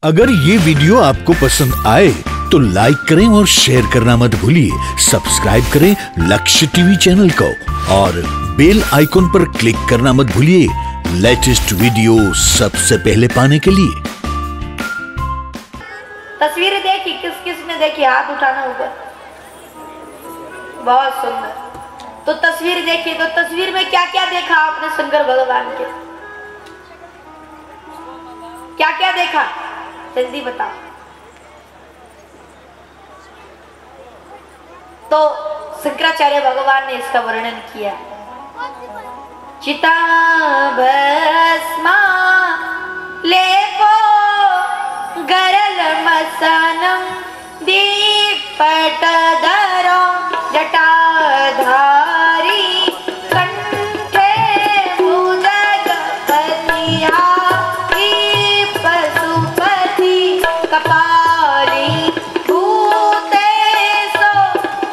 अगर ये वीडियो आपको पसंद आए तो लाइक करें और शेयर करना मत भूलिए। सब्सक्राइब करें लक्ष्य टीवी चैनल को और बेल आइकॉन पर क्लिक करना मत भूलिए लेटेस्ट वीडियो सबसे पहले पाने के लिए। तस्वीर देखी, किस किस ने देखी? हाथ उठाना ऊपर। बहुत सुंदर। तो तस्वीर देखी, तो तस्वीर में क्या क्या देखा आपने शंकर भगवान के? क्या क्या देखा जल्दी बताओ। तो शंकराचार्य भगवान ने इसका वर्णन किया। चिता भस्मा लेपो गरल मसनम दीपट धरो जटाधारी कंठे भुजगपतिया पशुपति कपाली भूतेषु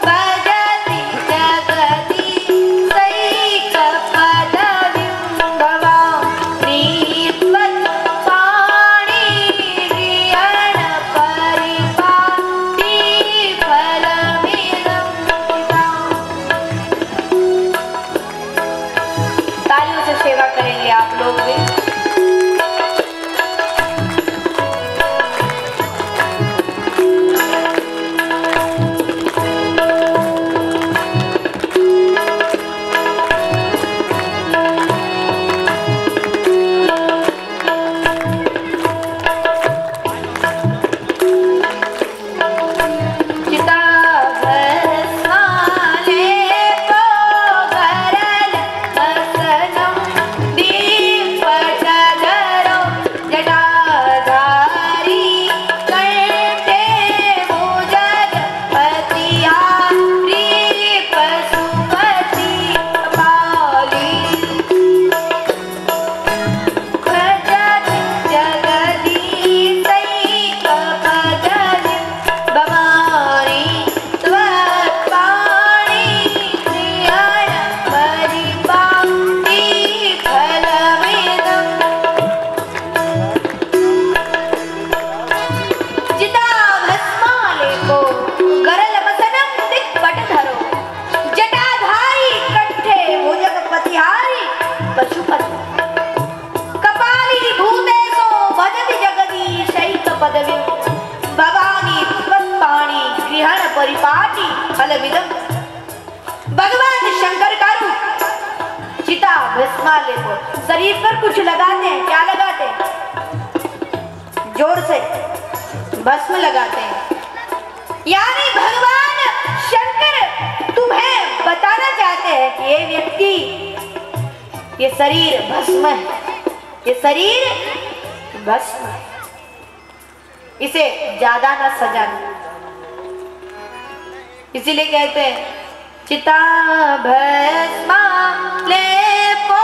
भजति जगति सैकपदविं भवानी त्वत्पाणि गृहण परिपाटी फलमिदं तालियों से सेवा करेंगे आप लोग भी। भगवान शंकर का रूप चिता भस्मा लेपो। शरीर पर कुछ लगाते हैं, क्या लगाते हैं? जोर से भस्म लगाते हैं। यानी भगवान शंकर तुम्हें बताना चाहते हैं कि ये व्यक्ति, ये शरीर भस्म है, ये शरीर भस्म है, इसे ज्यादा ना सजाना। इसीलिए कहते हैं चिता भस्मा लेपो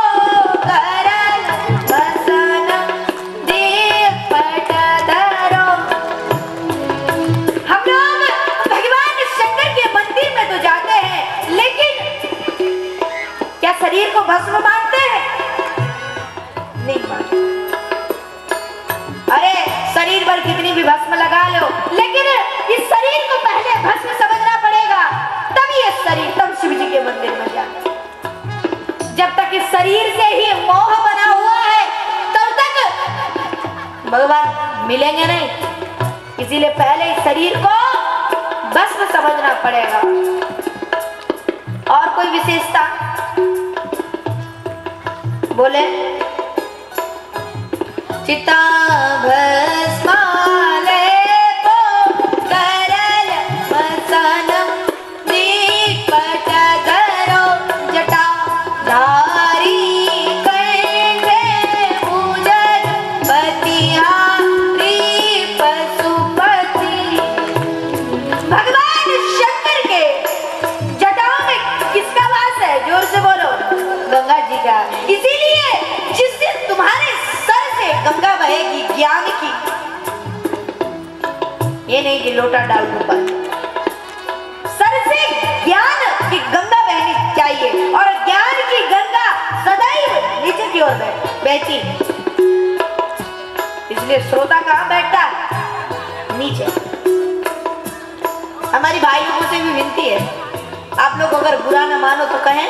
गरल मसनम दीपट धरो। हम लोग भगवान शंकर के मंदिर में तो जाते हैं, लेकिन क्या शरीर को भस्म मानते हैं? नहीं मानते। अरे शरीर पर कितनी भी भस्म लगा लो, लेकिन इस शरीर को पहले भस्म समझना पड़ेगा, तभी ये शरीर, तब शिव जी के मंदिर में जाए। जब तक इस शरीर से ही मोह बना हुआ है, तब तक भगवान मिलेंगे नहीं। इसीलिए पहले इस शरीर को भस्म समझना पड़ेगा। और कोई विशेषता बोले? चिता भस्मा लेपो गरल मसनम दीपट धरो जटाधारी कंठे भुजगपतिहारी पशुपति। भगवान शंकर के जटाओं में किसका वास है? जोर से बोलो। गंगा जी का। इसीलिए जिस दिन तुम्हारे सर से गंगा बहेगी ज्ञान की, ये नहीं कि लोटा डाल ऊपर, सर से ज्ञान की गंगा बहनी चाहिए, और ज्ञान की गंगा सदैव नीचे की ओर बहती। इसलिए श्रोता कहाँ बैठता है? विनती है, आप लोग अगर बुरा ना मानो तो कहें,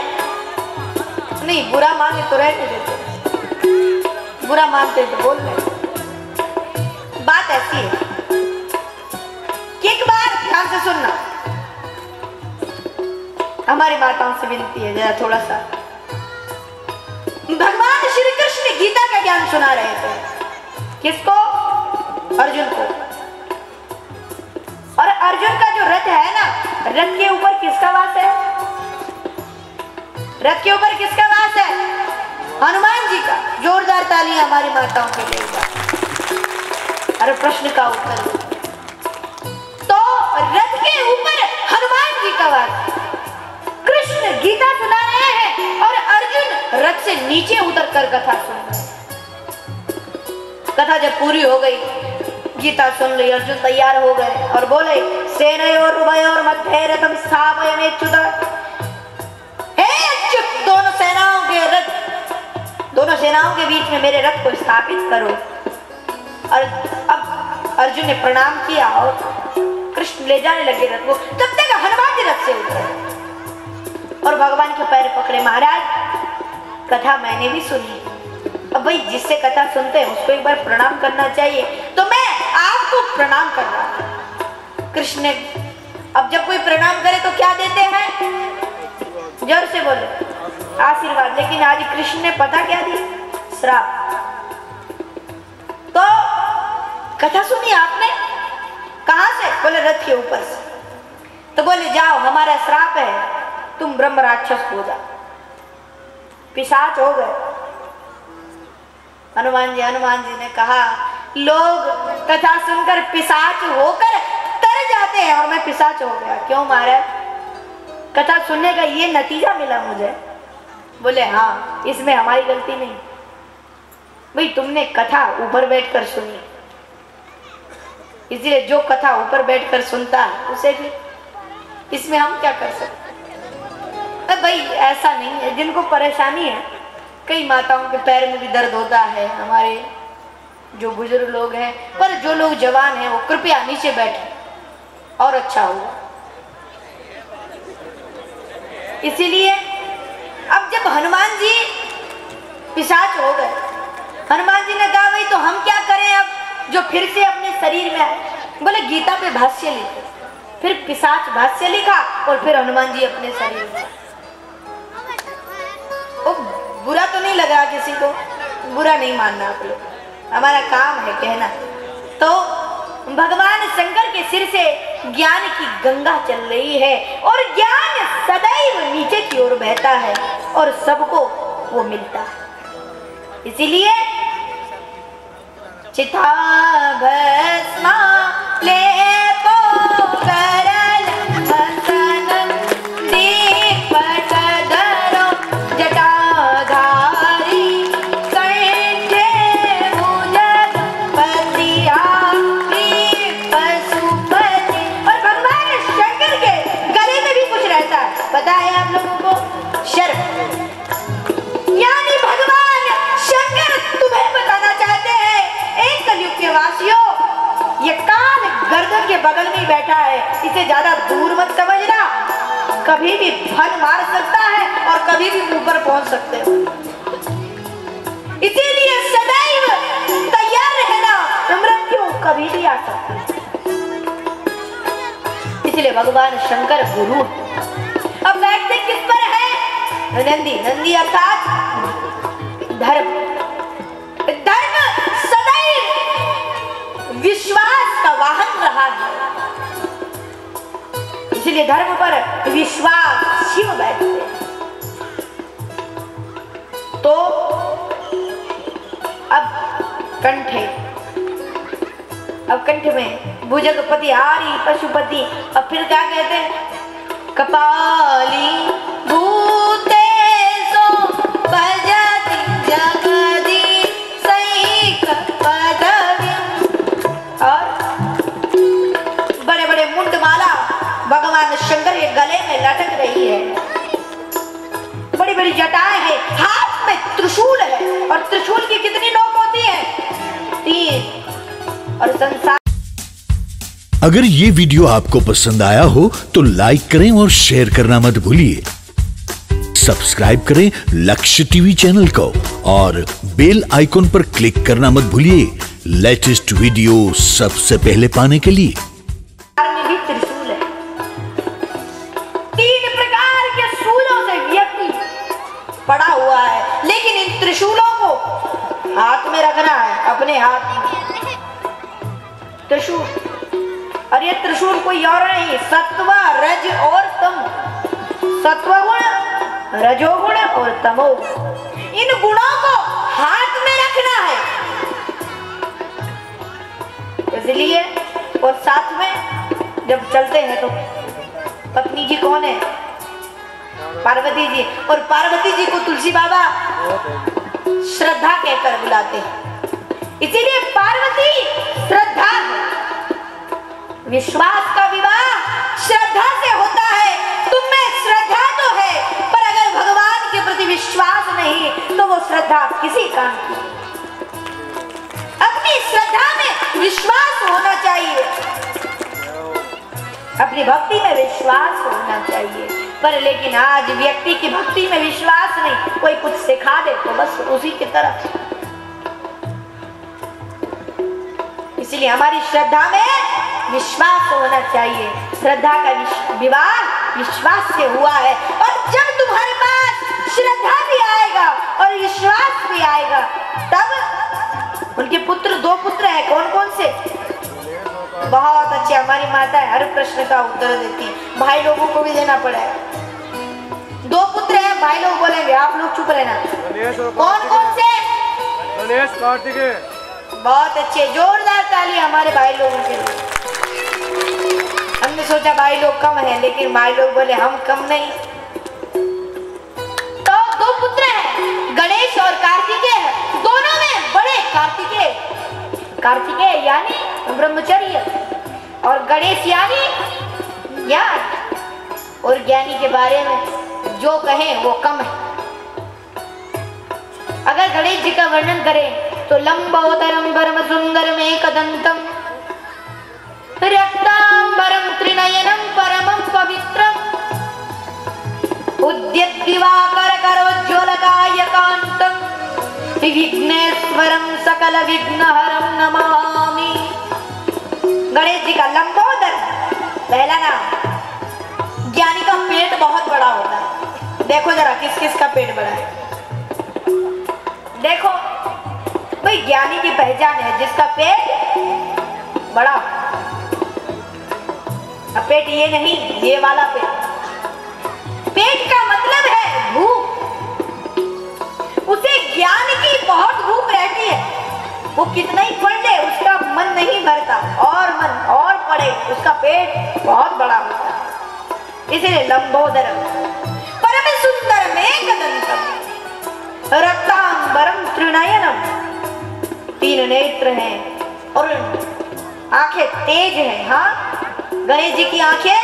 नहीं बुरा माने तो रहने देते, बुरा मानते तो बोल रहे। बात ऐसी है कि एक बार ध्यान से सुनना, हमारी माताओं से विनती है जरा थोड़ा सा। भगवान श्री कृष्ण गीता का ज्ञान सुना रहे थे, किसको? अर्जुन को। और अर्जुन का जो रथ है ना, रथ के ऊपर किसका वास है? रथ के ऊपर किसका वास है? हनुमान जी का। जोरदार ताली हमारी माताओं के लिए। अरे प्रश्न का उत्तर, तो रथ के ऊपर हनुमान जी का वास है। कृष्ण गीता सुना रहे हैं और अर्जुन रथ से नीचे उतर कर कथा सुन रहे हैं। कथा जब पूरी हो गई, गीता सुन ली, अर्जुन तैयार हो गए और बोले, सेनयोर उभयोर मध्ये रथम स्थापयाम्यच्युत। हे अच्युत, दोनों सेनाओं के रथ, दोनों सेनाओं के बीच में मेरे रथ को स्थापित करो। और अब अर्जुन ने प्रणाम किया और कृष्ण ले जाने लगे रथ को। तब तक हनुमान जी रथ से उतरे और भगवान के पैर पकड़े। महाराज, कथा मैंने भी सुनी, अब भाई जिससे कथा सुनते हैं उसको एक बार प्रणाम करना चाहिए, तो मैं आपको प्रणाम कर रहा हूं। कृष्ण ने, अब जब कोई प्रणाम करे तो क्या देते हैं? जोर से बोलो, आशीर्वाद। लेकिन आज कृष्ण ने पता क्या दी? श्राप। तो कथा सुनी आपने, कहां से? बोले रथ के ऊपर से। तो बोले जाओ, हमारा श्राप है, तुम ब्रह्म राक्षस हो जाओ, पिशाच हो गए। हनुमान जी ने कहा, लोग कथा सुनकर पिशाच होकर तर जाते हैं और मैं पिशाच हो गया। क्यों महाराज? कथा सुनने का ये नतीजा मिला मुझे। बोले हाँ, इसमें हमारी गलती नहीं भाई, तुमने कथा ऊपर बैठकर सुनी, इसलिए जो कथा ऊपर बैठकर सुनता है उसे भी, इसमें हम क्या कर सकते? भाई ऐसा नहीं है, जिनको परेशानी है, कई माताओं के पैर में भी दर्द होता है, हमारे जो बुजुर्ग लोग हैं, पर जो लोग जवान हैं वो कृपया नीचे बैठे और अच्छा होगा। इसीलिए अब जब हनुमान जी पिशाच हो गए, हनुमान जी ने कहा भाई तो हम क्या करें अब, जो फिर से अपने शरीर में आए। बोले गीता पे भाष्य लिखे, फिर पिशाच भाष्य लिखा और फिर हनुमान जी अपने शरीर में। बुरा तो नहीं लगा किसी को, बुरा नहीं मानना आप लोग, हमारा काम है कहना। तो भगवान शंकर के सिर से ज्ञान की गंगा चल रही है और ज्ञान सदैव नीचे की ओर बहता है और सबको वो मिलता है। इसीलिए चिता भस्मा लेपो करल हसन दीपट धरो जटाधारी कंठे भुजग पतिया पशुपति। और भगवान शंकर के गले में भी कुछ रहता है, पता है आप लोगों को? शर्फ। यानी भगवान शंकर तुम्हें बताना चाहते हैं, एक कलयुग के वासियों, ये काल गर्दन के बगल में बैठा है, इसे ज्यादा दूर मत समझना, कभी भी फन मार सकता है और कभी भी ऊपर पहुंच सकते हो। इसीलिए सदैव तैयार रहना, मृत्यु कभी भी आ सकती है। इसलिए भगवान शंकर गुरु। अब बैठते किस पर है? नंदी। नंदी अर्थात धर्म। धर्म सदैव विश्वास का वाहन रहा है, इसलिए धर्म पर विश्वास शिव बैठते हैं। तो अब कंठे, अब कंठ में भुजगपति हारी पशुपति। अब फिर क्या कहते हैं? कपाली भूतेषु भजति जगदीशैक पदवीं। और बड़े बड़े मुंडमाला भगवान शंकर के गले में लटक रही है, बड़ी बड़ी जटाएं हैं, हाथ में त्रिशूल है। और त्रिशूल की कितनी नोक होती है? 3। और संसार अगर ये वीडियो आपको पसंद आया हो तो लाइक करें और शेयर करना मत भूलिए। सब्सक्राइब करें लक्ष्य टीवी चैनल को और बेल आइकॉन पर क्लिक करना मत भूलिए लेटेस्ट वीडियो सबसे पहले पाने के लिए। में भी त्रिशूल है। 3 प्रकार के शूलों से व्यक्ति पड़ा हुआ है, लेकिन इन त्रिशूलों को हाथ में रखना है, अपने हाथ में त्रिशूल। और ये त्रिशूल कोई और नहीं, सत्व रज और तम, सत्वगुण रजोगुण और तमोगुण, इन गुणों को हाथ में रखना है। इसलिए और साथ में जब चलते हैं तो पत्नी जी कौन है? पार्वती जी। और पार्वती जी को तुलसी बाबा श्रद्धा कहकर बुलाते हैं। इसीलिए पार्वती श्रद्धा, विश्वास का विवाह श्रद्धा से होता है। तुम में श्रद्धा तो है, पर अगर भगवान के प्रति विश्वास नहीं तो वो श्रद्धा किसी काम की। अपनी श्रद्धा में विश्वास होना चाहिए, अपनी भक्ति में विश्वास होना चाहिए। पर लेकिन आज व्यक्ति की भक्ति में विश्वास नहीं, कोई कुछ सिखा दे तो बस उसी की तरफ। इसलिए हमारी श्रद्धा में विश्वास होना चाहिए। श्रद्धा का विवाह विश्वास से हुआ है। और जब तुम्हारे पास श्रद्धा भी आएगा और विश्वास भी आएगा, तब उनके पुत्र 2 पुत्र हैं। कौन कौन से? बहुत अच्छे। हमारी माता है, हर प्रश्न का उत्तर देती है, भाई लोगों को भी देना पड़ा है। 2 पुत्र हैं, भाई लोग बोलेंगे, आप लोग चुप रहना। कौन कौन से? गणेश कार्तिकेय। बहुत अच्छे, जोरदार ताली हमारे भाई लोगों के लिए। हमने सोचा भाई लोग कम है, लेकिन भाई लोग बोले हम कम नहीं। तो 2 पुत्र हैं, गणेश और कार्तिकेय। दोनों में बड़े कार्तिकेय, कार्तिकेय यानी ब्रह्मचर्य और गणेश यानी ज्ञान। और ज्ञानी के बारे में जो कहें वो कम है। अगर गणेश जी का वर्णन करें तो लंबोदरम परम सुंदरम एकदंतम रक्तांबरम त्रिनयनम परमं पवित्रम उद्यत दिवाकर करोज्ज्वलकायकांतम विघ्नेश्वरम सकल विघ्नहरम नमामि। गणेश जी का लंबोदर पहला नाम। ज्ञानी का पेट बहुत बड़ा होता है। देखो जरा किस किस का पेट बड़ा है। देखो भाई, ज्ञानी की पहचान है जिसका पेट बड़ा। अब पेट ये नहीं, ये वाला पेट। पेट का मतलब है भूख। उसे ज्ञान की बहुत भूख रहती है। वो कितना ही पढ़ ले उसका मन नहीं भरता, और मन और पढ़े उसका पेट बहुत बड़ा होता है। इसलिए लंबोदरम परम सुंदरम एकदंतम रक्तांबरम त्रिनयनम, 3 नेत्र हैं और आंखें तेज हैं। हाँ, गणेश जी की आंखें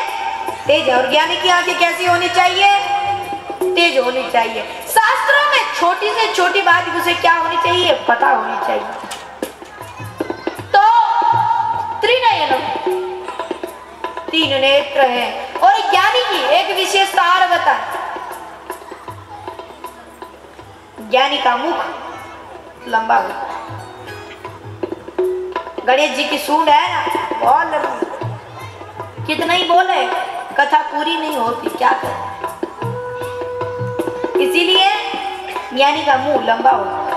तेज है। और ज्ञानी की आंखें कैसी होनी चाहिए? तेज होनी चाहिए। शास्त्रों में छोटी से छोटी बात उसे क्या होनी चाहिए? पता होनी चाहिए। तो त्रिनयनम, 3 नेत्र हैं। और ज्ञानी की एक विशेषता और बता, ज्ञानी का मुख लंबा होता है। गणेश जी की सूंड है ना, बहुत लंबी। कितना ही बोले कथा पूरी नहीं होती, क्या करें। इसीलिए ज्ञानी का मुंह लंबा होता है।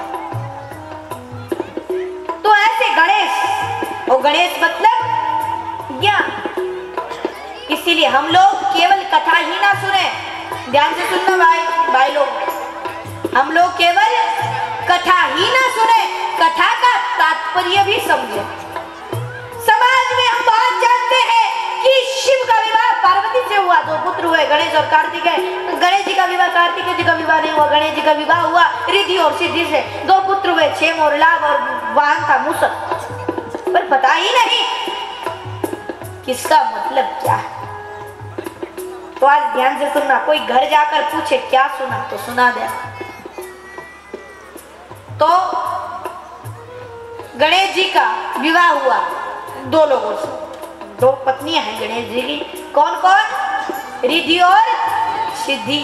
तो ऐसे गणेश, और गणेश मतलब ज्ञान। इसीलिए हम लोग केवल कथा ही ना सुने, ध्यान से सुनना भाई लोग। हम लोग केवल कथा ही ना सुने, कथा का तात्पर्य भी समझे। समाज में हम बात जानते हैं कि शिव का विवाह पार्वती से हुआ, 2 पुत्र हुए, गणेश और कार्तिकेय। गणेश जी का विवाह कार्तिकेय जी का विवाह नहीं हुआ, गणेश जी का विवाह हुआ रिद्धि और सिद्धि से। 2 पुत्र हुए, 6 और लाभ, और वाहन था मूषक। पर पता ही नहीं किसका मतलब क्या है। तो आज ध्यान से सुनना। कोई घर जाकर पूछे क्या सुना, तो सुना दे। तो गणेश जी का विवाह हुआ 2 लोगों से, दो पत्नियां हैं गणेश जी की। कौन कौन? रिद्धि और सिद्धि।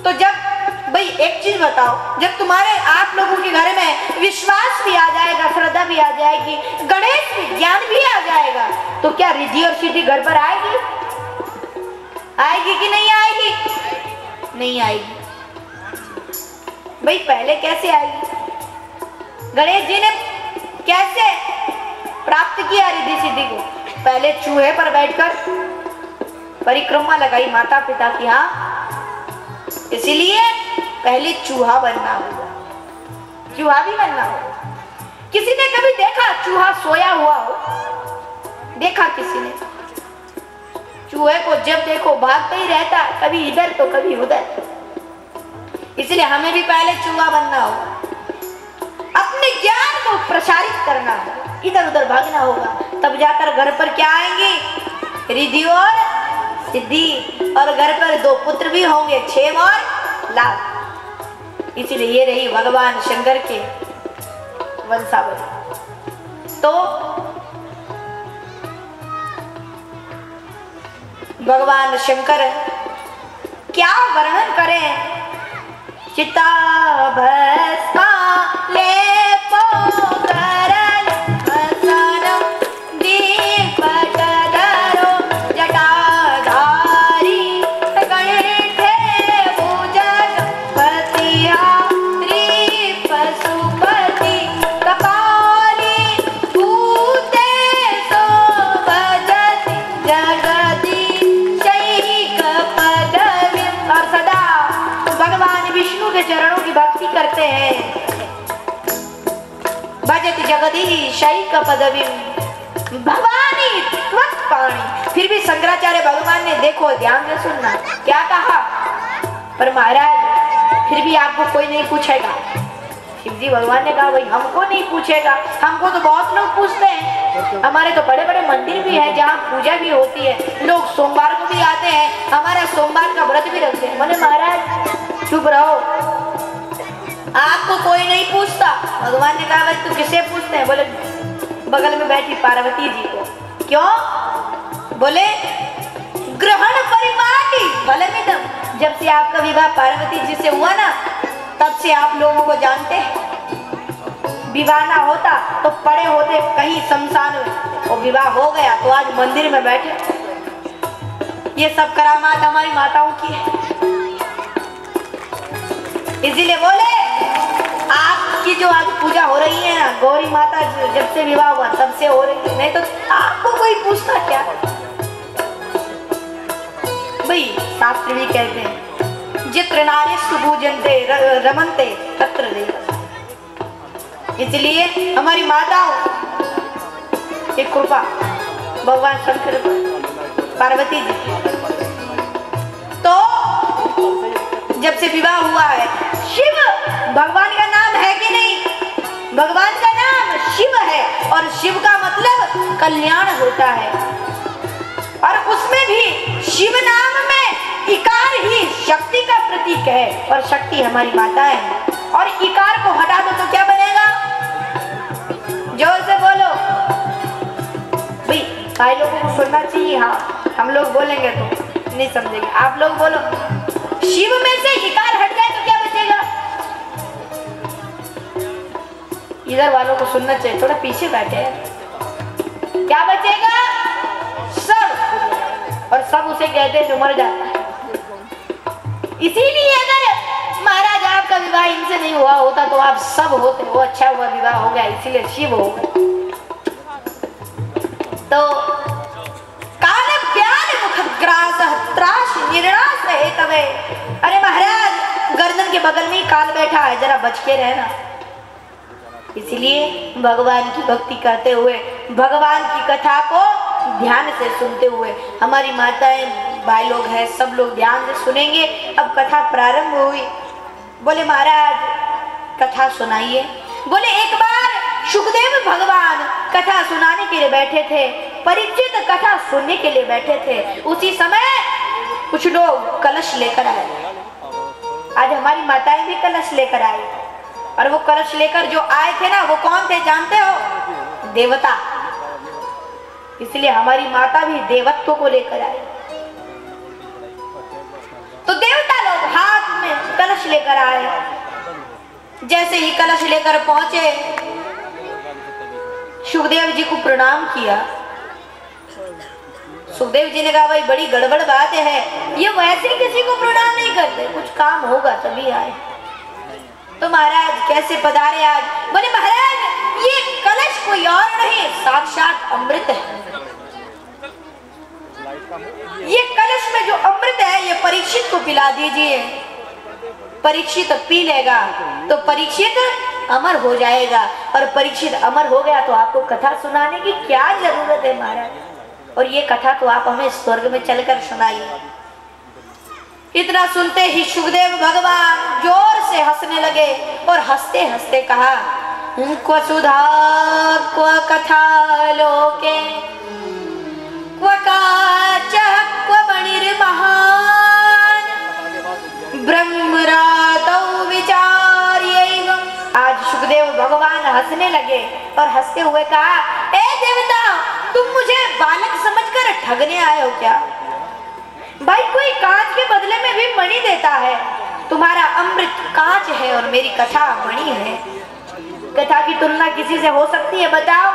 तो जब भाई एक चीज बताओ, जब तुम्हारे आप लोगों के घर में विश्वास भी आ जाएगा, श्रद्धा भी आ जाएगी, गणेश भी, ज्ञान भी आ जाएगा, तो क्या रिद्धि और सिद्धि घर पर आएगी? आएगी कि नहीं आएगी? नहीं आएगी। भाई पहले कैसे आएगी? गणेश जी ने कैसे प्राप्त किया रिद्धि सिद्धि को? पहले चूहे पर बैठकर परिक्रमा लगाई माता पिता की। हाँ, इसलिए पहले चूहा बनना होगा, चूहा भी बनना होगा। किसी ने कभी देखा चूहा सोया हुआ हो? देखा किसी ने? चूहे को जब देखो भागता ही रहता, कभी इधर तो कभी उधर। इसलिए हमें भी पहले चूहा बनना होगा, अपने ज्ञान को प्रसारित करना होगा, इधर उधर भागना होगा, तब जाकर घर पर क्या आएंगे? रिद्धि और सिद्धि। और घर पर दो पुत्र भी होंगे, क्षेम और लाभ। इसलिए ये रही भगवान शंकर के वंशावली। तो भगवान शंकर क्या वर्णन करें? चिता भस्मा लेपो करल हसनम दीपटधरो जटाधारी कंठे भुजग पतिहारी पशुपति कपाली भूतेषु भजति जगदीशैक पदवीं। और सदा भगवान विष्णु के चरणों की भक्ति करते हैं। भजति जगदीशैक पदवीं भवानी त्वत्पाणि। फिर भी शंकराचार्य भगवान ने, देखो ध्यान से सुनना, क्या कहा? पर महाराज फिर भी आपको कोई नहीं पूछेगा। शिवजी भगवान ने कहा भाई हमको नहीं पूछेगा, हमको तो बहुत लोग पूछते हैं। हमारे तो बड़े बड़े मंदिर भी है जहाँ पूजा भी होती है, लोग सोमवार को भी आते हैं, हमारा सोमवार का व्रत भी रखते हैं। बोले महाराज चुप रहो, आपको कोई नहीं पूछता। भगवान ने कहा भाई तू किसे पूछते हैं? बोले बगल में बैठी पार्वती जी को। क्यों? बोले ग्रहण परिपाटी फलमिदम। जब से आपका विवाह पार्वती जी से हुआ ना, तब से आप लोगों को जानते हैं। विवाह ना होता तो पड़े होते कहीं शमशान में, और विवाह हो गया तो आज मंदिर में बैठे। ये सब करामात हमारी माताओं की है। इसीलिए बोले आपकी जो आज पूजा हो रही है ना, गौरी माता जब से विवाह हुआ तब से हो रही है, नहीं तो आपको कोई पूछता क्या? भाई शास्त्र भी कहते हैं जित्र नारीस्तु पूजन्ते रमन्ते तत्र देवता। इसलिए हमारी माताओं की कृपा भगवान शंकर पार्वती जी। तो जब से विवाह हुआ है, शिव भगवान का नाम है कि नहीं? भगवान का नाम शिव है, और शिव का मतलब कल्याण होता है। और उसमें भी शिव नाम में इकार ही शक्ति का प्रतीक है, और शक्ति हमारी माता है। और इकार को हटा दो तो क्या बनेगा? जोर से बोलो भाई, भाई लोगों को सुनना चाहिए। हाँ, हम लोग बोलेंगे तो नहीं समझेंगे, आप लोग बोलो। शिव में से इकार हट जाए तो क्या बचेगा? इधर वालों को सुनना चाहिए, थोड़ा पीछे बैठे हैं। क्या बचेगा? सब। और सब उसे कहते हैं जो मर जाता है। इसीलिए अगर महाराज आपका विवाह इनसे नहीं हुआ होता तो आप सब होते, वो अच्छा हुआ विवाह हो गया, इसीलिए शिव हो गए। तो काल प्यार मुखग्रास त्रास निर्णास है तवे। अरे महाराज गर्दन के बगल में ही काल बैठा है, जरा बच के रहना। इसलिए भगवान की भक्ति करते हुए, भगवान की कथा को ध्यान से सुनते हुए, हमारी माताएं भाई लोग हैं, सब लोग ध्यान से सुनेंगे। अब कथा प्रारंभ हुई। बोले महाराज कथा सुनाइए। बोले एक बार सुखदेव भगवान कथा सुनाने के लिए बैठे थे, परीक्षित कथा सुनने के लिए बैठे थे। उसी समय कुछ लोग कलश लेकर आए। आज हमारी माताएं भी कलश लेकर आई, और वो कलश लेकर जो आए थे ना, वो कौन थे जानते हो? देवता। इसलिए हमारी माता भी देवत्व को लेकर आई। तो देवता लोग हाथ में कलश लेकर आए। जैसे ही कलश लेकर पहुंचे, सुखदेव जी को प्रणाम किया। सुखदेव जी ने कहा भाई बड़ी गड़बड़ बात है, ये वैसे किसी को प्रणाम नहीं करते, कुछ काम होगा तभी आए। तो महाराज कैसे पधारे आज? बोले महाराज ये कलश कोई और नहीं, साक्षात अमृत है। ये कलश में जो अमृत है ये परीक्षित को पिला दीजिए। परीक्षित पी लेगा तो परीक्षित अमर हो जाएगा, और परीक्षित अमर हो गया तो आपको कथा सुनाने की क्या जरूरत है महाराज? और ये कथा तो आप हमें स्वर्ग में चलकर सुनाइए। इतना सुनते ही सुखदेव भगवान जोर से हंसने लगे और हंसते हंसते कहा, क्व सुधा क्व कथा लोके क्व काचः क्व मणिर्महान् ब्रह्मरातौ विचार्यैव। आज सुखदेव भगवान हंसने लगे और हंसते हुए कहा, ए देवता तुम मुझे बालक समझकर ठगने आए हो क्या? भाई कोई कांच के बदले में भी मणि देता है, तुम्हारा अमृत कांच है और मेरी कथा मणि है। कथा की तुलना किसी से हो सकती है बताओ?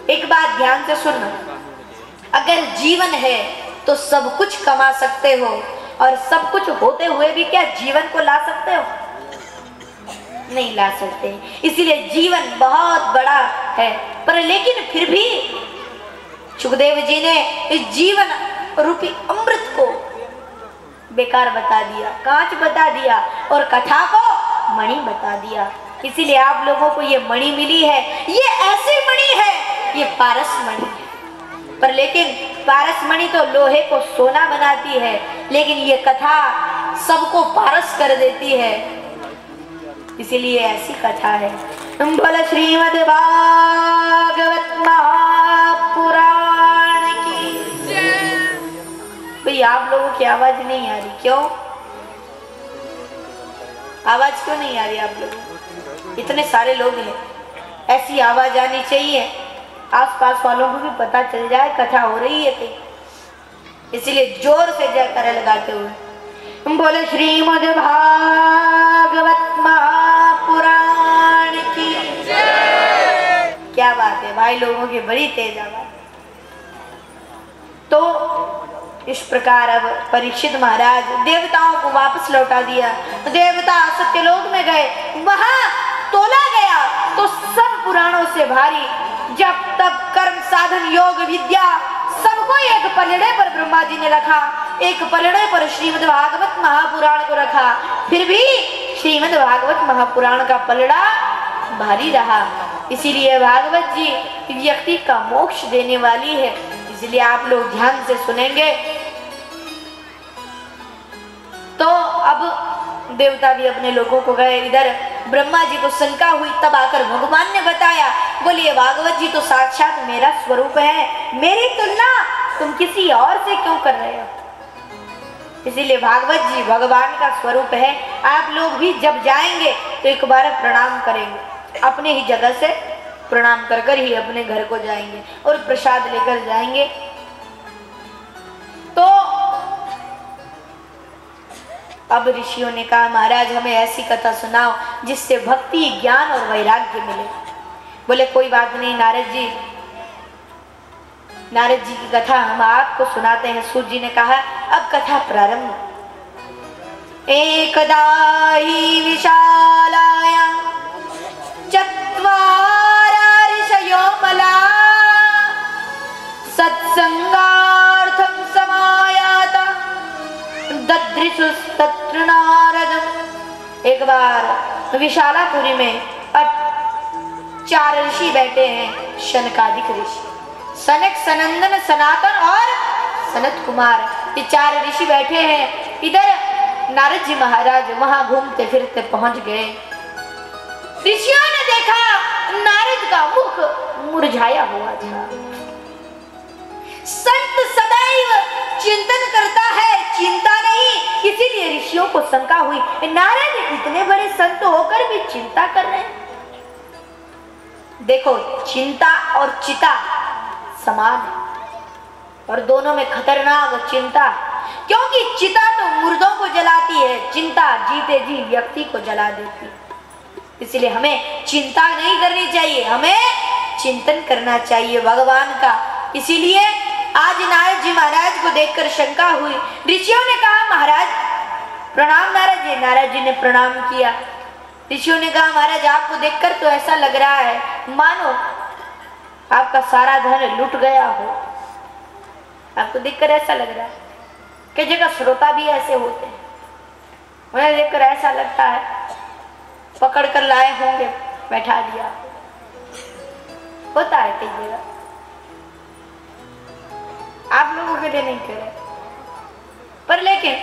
एक बात ध्यान से सुनना, अगर जीवन है तो सब कुछ कमा सकते हो, और सब कुछ होते हुए भी क्या जीवन को ला सकते हो? नहीं ला सकते। इसीलिए जीवन बहुत बड़ा है, पर लेकिन फिर भी सुखदेव जी ने इस जीवन रूपी अमृत को बेकार बता दिया, कांच बता दिया, और कथा को मणि बता दिया। इसीलिए आप लोगों को ये मणि मिली है, ये ऐसी मणि है, ये पारस मणि है। पर लेकिन पारस मणि तो लोहे को सोना बनाती है, लेकिन ये कथा सबको पारस कर देती है। इसीलिए ऐसी कथा है। बोल श्रीमद् भागवत महापुराण की। भाई आप लोगों की आवाज नहीं आ रही, क्यों? आवाज क्यों नहीं आ रही आप लोगों? इतने सारे लोग हैं, ऐसी आवाज आनी चाहिए, आसपास वालों को भी पता चल जाए कथा हो रही है कहीं। इसीलिए जोर से जयकारा लगाते हुए बोले श्रीमद् भागवत महापुराण की। क्या बात है भाई, लोगों की बड़ी तेज आवाज। तो इस प्रकार अब परीक्षित महाराज देवताओं को वापस लौटा दिया। देवता सत्यलोक में गए, वहां तोला गया तो सब पुराणों से भारी जब तब कर्म साधन योग विद्या सबको एक पलड़े पर ब्रह्मा जी ने रखा, एक पलड़े पर श्रीमद् भागवत महापुराण को रखा। फिर भी श्रीमद् भागवत महापुराण का पलड़ा भारी रहा। इसीलिए भागवत जी व्यक्ति का मोक्ष देने वाली है। इसलिए आप लोग ध्यान से सुनेंगे। तो अब देवता भी अपने लोगों को गए। इधर ब्रह्मा जी को शंका हुई, तब आकर भगवान ने बताया, बोलिए भागवत जी तो साक्षात मेरा स्वरूप है, मेरी तुलना तुम किसी और से क्यों कर रहे हो? इसीलिए भागवत जी भगवान का स्वरूप है। आप लोग भी जब जाएंगे तो एक बार प्रणाम करेंगे, अपने ही जगह से प्रणाम कर कर ही अपने घर को जाएंगे और प्रसाद लेकर जाएंगे। तो अब ऋषियों ने कहा, महाराज हमें ऐसी कथा सुनाओ जिससे भक्ति ज्ञान और वैराग्य मिले। बोले कोई बात नहीं नारद जी, नारद जी की कथा हम आपको सुनाते हैं। सूर्य जी ने कहा, अब कथा प्रारंभ। एकदा हि विशालायां चत्वारा ऋषयो मला सत्संगार्थं समायाता ददृशुस्तत्र नारदम्। एक बार विशालापुरी में 4 ऋषि बैठे हैं, शनकादिक ऋषि, सनक सनंदन सनातन और सनत कुमार, ये 4 ऋषि बैठे हैं। इधर नारद जी महाराज वहां घूमते फिरते पहुंच गए। ऋषियों ने देखा नारद का मुख मुरझाया हुआ था। संत सदैव चिंतन करता है, चिंता नहीं। इसीलिए ऋषियों को शंका हुई, नारद इतने बड़े संत होकर भी चिंता कर रहे हैं। देखो चिंता और चिता समान है और दोनों में खतरनाक चिंता है, क्योंकि चिता तो मुर्दों को जलाती है, चिंता जीते जी व्यक्ति को जला देती है। इसलिए हमें चिंता नहीं करनी चाहिए, हमें चिंतन करना चाहिए भगवान का। इसीलिए आज नारद जी महाराज को देखकर शंका हुई। ऋषियों ने कहा महाराज प्रणाम नारद जी। नारद जी ने प्रणाम किया। ऋषियों ने कहा महाराज आपको देखकर तो ऐसा लग रहा है मानो आपका सारा धन लुट गया हो। आपको देखकर ऐसा लग रहा है। कई जगह श्रोता भी ऐसे होते हैं, उन्हें देखकर ऐसा लगता है पकड़ कर लाए होंगे, बैठा दिया। होता है कई जगह, आप लोगों के लिए नहीं कह रहे, पर लेकिन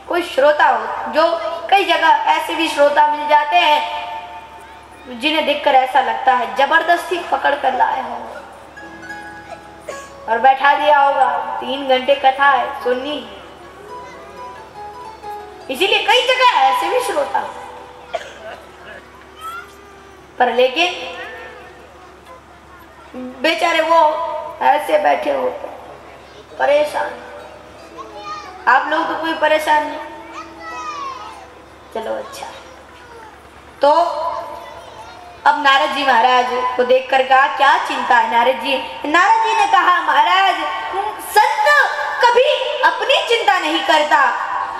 कोई श्रोता हो, जो कई जगह ऐसे भी श्रोता मिल जाते हैं जिन्हें देखकर ऐसा लगता है जबरदस्ती पकड़ कर लाए होंगे और बैठा दिया होगा। 3 घंटे कथा है सुननी, इसीलिए कई जगह ऐसे भी श्रोता, पर लेकिन बेचारे वो ऐसे बैठे होते परेशान। आप लोग तो कोई परेशान नहीं, चलो अच्छा। तो अब नारद जी महाराज को देखकर कहा क्या चिंता है नारद जी? नारद जी ने कहा महाराज संत कभी अपनी चिंता नहीं करता,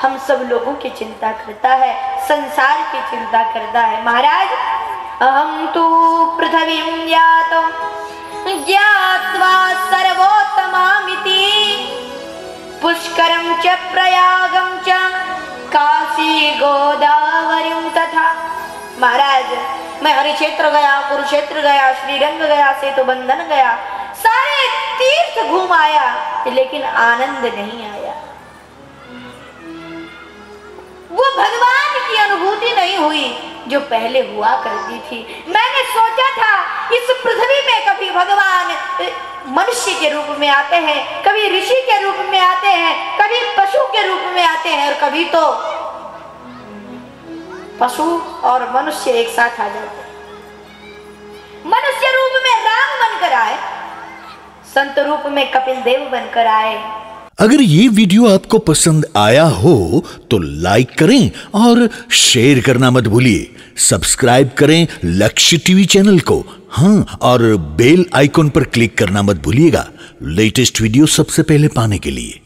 हम सब लोगों की चिंता करता है, संसार की चिंता करता है। महाराज अहम तु पृथ्वीं यातो ज्ञात्वा सर्वोत्तमामिति पुष्करं च प्रयागं च काशी गोदावरीं तथा। महाराज मैं हरिक्षेत्र गया, कुरुक्षेत्र गया, श्रीरंग गया, सेतुबंधन गया, सारे तीर्थ घूम आया, लेकिन आनंद नहीं आया। वो भगवान की अनुभूति नहीं हुई जो पहले हुआ करती थी। मैंने सोचा था इस पृथ्वी में कभी भगवान मनुष्य के रूप में आते हैं, कभी ऋषि के रूप में आते हैं, कभी पशु के रूप में आते हैं, और कभी तो पशु और मनुष्य एक साथ आ जाते हैं। मनुष्य रूप में राम बनकर आए, संत रूप में कपिल देव बनकर आए। अगर ये वीडियो आपको पसंद आया हो तो लाइक करें और शेयर करना मत भूलिए। सब्सक्राइब करें लक्ष्य टीवी चैनल को, हाँ, और बेल आइकॉन पर क्लिक करना मत भूलिएगा लेटेस्ट वीडियो सबसे पहले पाने के लिए।